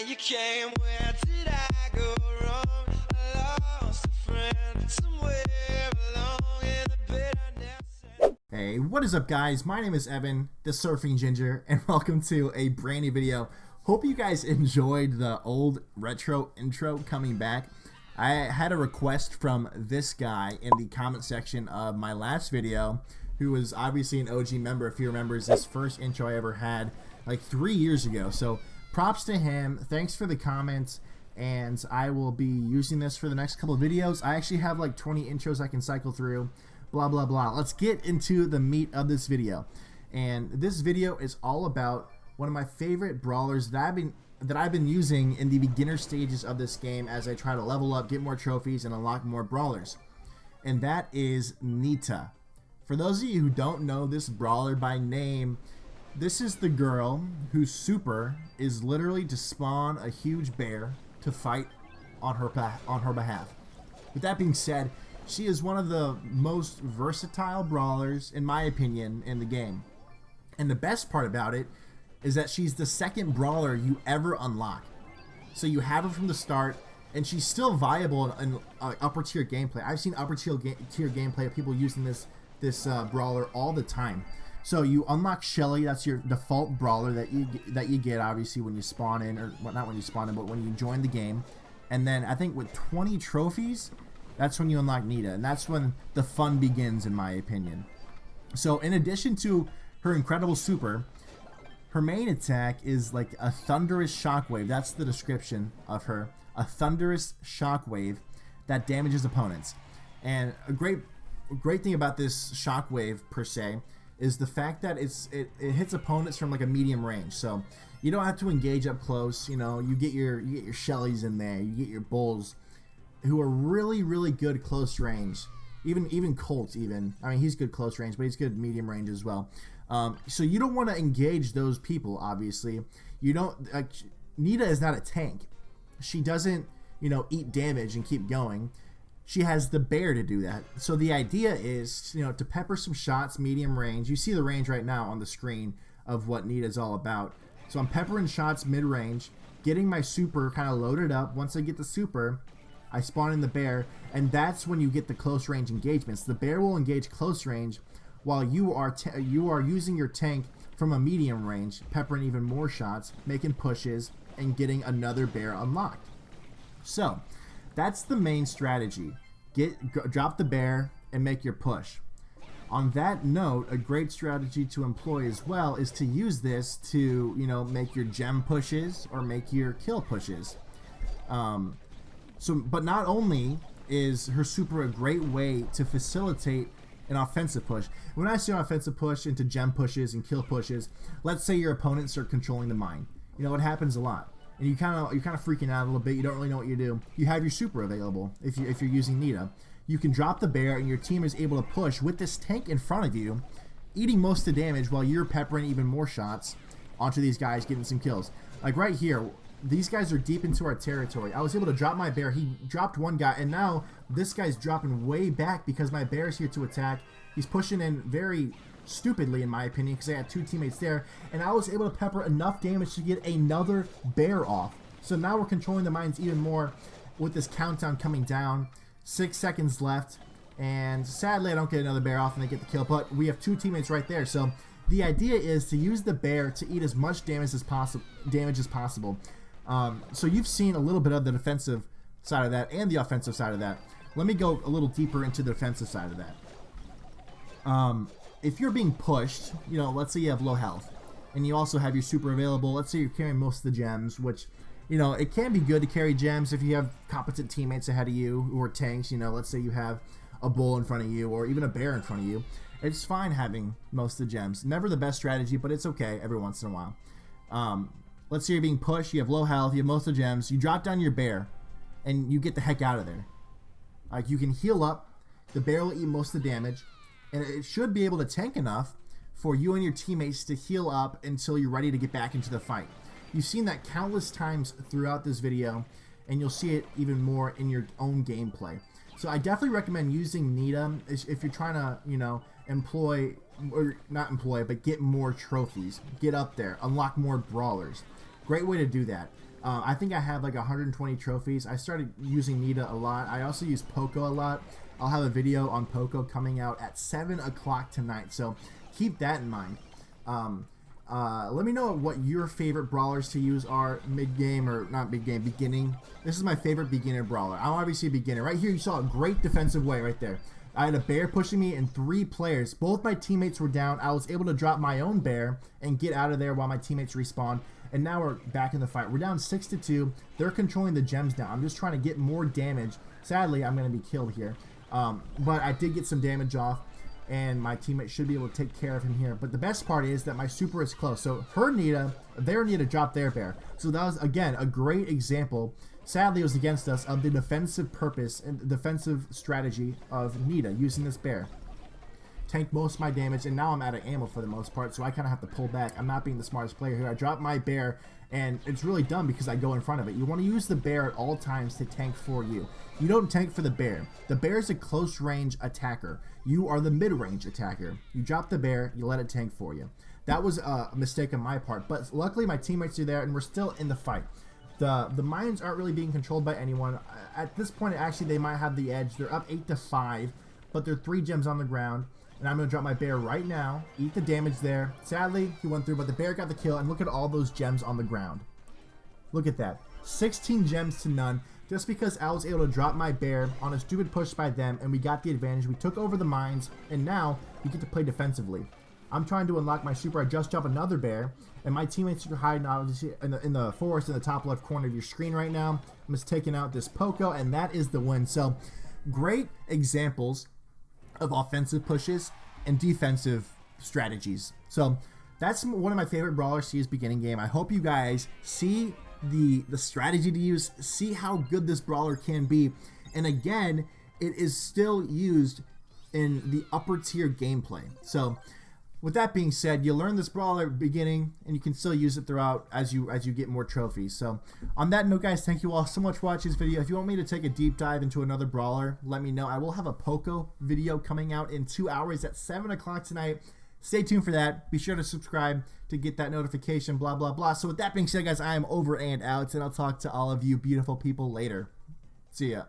you came, where did I go wrong? I lost a friend somewhere along in the bitterness. Hey, what is up guys? My name is Evan, the Surfing Ginger, and welcome to a brand new video. Hope you guys enjoyed the old retro intro coming back. I had a request from this guy in the comment section of my last video, who was obviously an OG member if he remembers this first intro I ever had like 3 years ago. So props to him, thanks for the comments, and I will be using this for the next couple of videos. I actually have like 20 intros I can cycle through, blah blah blah. Let's get into the meat of this video. And this video is all about one of my favorite brawlers that I've been using in the beginner stages of this game as I try to level up, get more trophies, and unlock more brawlers. And that is Nita. For those of you who don't know this brawler by name, this is the girl whose super is literally to spawn a huge bear to fight on her behalf. With that being said, she is one of the most versatile brawlers, in my opinion, in the game. And the best part about it is that she's the second brawler you ever unlock. So you have her from the start, and she's still viable in upper tier gameplay. I've seen upper tier gameplay of people using this brawler all the time. So you unlock Shelly, that's your default brawler that you get obviously when you spawn in, or well, not when you spawn in, but when you join the game. And then I think with 20 trophies, that's when you unlock Nita, and that's when the fun begins, in my opinion. So in addition to her incredible super, her main attack is like a thunderous shockwave. That's the description of her. A thunderous shockwave that damages opponents. And a great thing about this shockwave per se is the fact that it hits opponents from like a medium range. So you don't have to engage up close. You know, you get your Shellys in there, you get your Bulls, who are really good close range. Even Colt, I mean, he's good close range, but he's good medium range as well. So you don't want to engage those people. Obviously, you don't. Nita is not a tank. She doesn't, eat damage and keep going. She has the bear to do that. So the idea is, to pepper some shots medium range. You see the range right now on the screen of what Nita is all about. So I'm peppering shots mid range, getting my super kind of loaded up. Once I get the super, I spawn in the bear, and that's when you get the close range engagements. The bear will engage close range while you are using your tank from a medium range, peppering even more shots, making pushes, and getting another bear unlocked. So that's the main strategy. Drop the bear and make your push. On that note, a great strategy to employ as well is to use this to, make your gem pushes or make your kill pushes. But not only is her super a great way to facilitate an offensive push. When I say offensive push into gem pushes and kill pushes, let's say your opponents are controlling the mine. It happens a lot. And you're kind of freaking out a little bit. You don't really know what you do. You have your super available if you're using Nita. You can drop the bear, and your team is able to push with this tank in front of you, eating most of the damage while you're peppering even more shots onto these guys, getting some kills. Like right here, these guys are deep into our territory. I was able to drop my bear. He dropped one guy, and now this guy's dropping way back because my bear is here to attack. He's pushing in very stupidly, in my opinion, because I had two teammates there, and I was able to pepper enough damage to get another bear off. So now we're controlling the mines even more with this countdown coming down. 6 seconds left, and sadly I don't get another bear off and they get the kill, but we have two teammates right there. So the idea is to use the bear to eat as much damage as possible. So you've seen a little bit of the defensive side of that and the offensive side of that. Let me go a little deeper into the defensive side of that. If you're being pushed, let's say you have low health, and you also have your super available. Let's say you're carrying most of the gems, which, it can be good to carry gems if you have competent teammates ahead of you who are tanks. Let's say you have a bull in front of you or even a bear in front of you. It's fine having most of the gems. Never the best strategy, but it's okay every once in a while. Let's say you're being pushed, you have low health, you have most of the gems, you drop down your bear, and you get the heck out of there. Like, you can heal up, the bear will eat most of the damage, and it should be able to tank enough for you and your teammates to heal up until you're ready to get back into the fight. You've seen that countless times throughout this video, and you'll see it even more in your own gameplay. So I definitely recommend using Nita if you're trying to, employ, or not employ, but get more trophies, get up there, unlock more brawlers. great way to do that. I think I have like 120 trophies. I started using Nita a lot. I also use Poco a lot. I'll have a video on Poco coming out at 7 o'clock tonight, so keep that in mind. Let me know what your favorite brawlers to use are mid-game, or not mid-game, beginning. This is my favorite beginner brawler. I'm obviously a beginner. Right here you saw a great defensive way right there. I had a bear pushing me and 3 players. Both my teammates were down. I was able to drop my own bear and get out of there while my teammates respawned. And now we're back in the fight. We're down 6-2. They're controlling the gems now. I'm just trying to get more damage. Sadly, I'm going to be killed here. But I did get some damage off, and my teammate should be able to take care of him here. But the best part is that my super is close. So her Nita, their Nita dropped their bear. So that was, again, a great example. Sadly, it was against us of the defensive purpose and defensive strategy of Nita using this bear. Tanked most of my damage, and now I'm out of ammo for the most part, so I kind of have to pull back. I'm not being the smartest player here. I dropped my bear, and it's really dumb because I go in front of it. You want to use the bear at all times to tank for you. You don't tank for the bear. The bear is a close-range attacker. You are the mid-range attacker. You drop the bear, you let it tank for you. That was a mistake on my part, but luckily my teammates are there, and we're still in the fight. The mines aren't really being controlled by anyone. At this point, actually, they might have the edge. They're up 8-5, but there are 3 gems on the ground. And I'm going to drop my bear right now, eat the damage there. Sadly, he went through, but the bear got the kill, and look at all those gems on the ground. Look at that. 16 gems to none, just because I was able to drop my bear on a stupid push by them, and we got the advantage. We took over the mines, and now we get to play defensively. I'm trying to unlock my super. I just dropped another bear, and my teammates are hiding obviously in the forest in the top left corner of your screen right now. I'm just taking out this Poco, and that is the win. So, great examples of offensive pushes and defensive strategies. So that's one of my favorite brawlers to use beginning game. I hope you guys see the strategy to use, see how good this brawler can be, and again, it is still used in the upper tier gameplay. So with that being said, you learn this brawler beginning, and you can still use it throughout as you get more trophies. So on that note, guys, thank you all so much for watching this video. If you want me to take a deep dive into another brawler, let me know. I will have a Poco video coming out in 2 hours at 7 o'clock tonight. Stay tuned for that. Be sure to subscribe to get that notification, blah, blah, blah. So with that being said, guys, I am over and out, and I'll talk to all of you beautiful people later. See ya.